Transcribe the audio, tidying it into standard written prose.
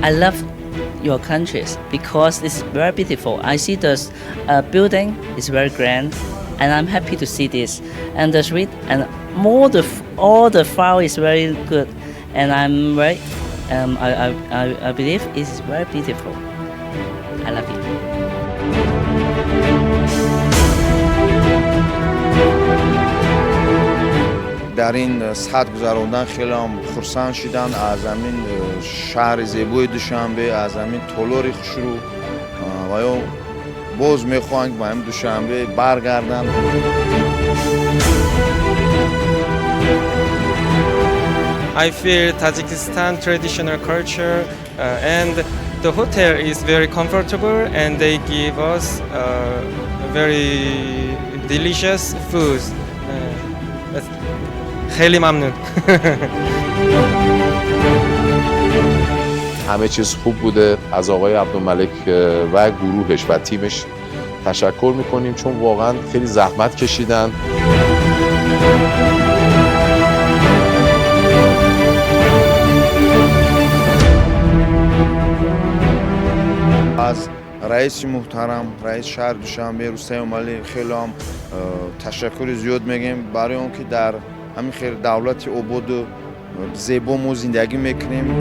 I love your countries because it's very beautiful. I see the building is very grand, and I'm happy to see this. And the street and all the flower is very good, and I'm very I believe it's very beautiful. I love it. در این ساعت گذراندن خیلی هم خرسند شدن از همین شهر زیبای دوشنبه، از همین تولوری خوشرو و یا باز میخواهند که به همین دوشنبه برگردن. I feel Tajikistan traditional culture and the hotel is very comfortable and they give us very delicious food. خیلی ممنون. همه چیز خوب بوده. از آقای عبدالملک و گروهش و تیمش تشکر میکنیم چون واقعا خیلی زحمت کشیدن. از رئیس محترم، رئیس شهر دوشنبه روستای عمالی خیلی هم تشکر زیاد میگیم برای اون که در همین خیر دولت آباد و زیبا ما زندگی میکنیم.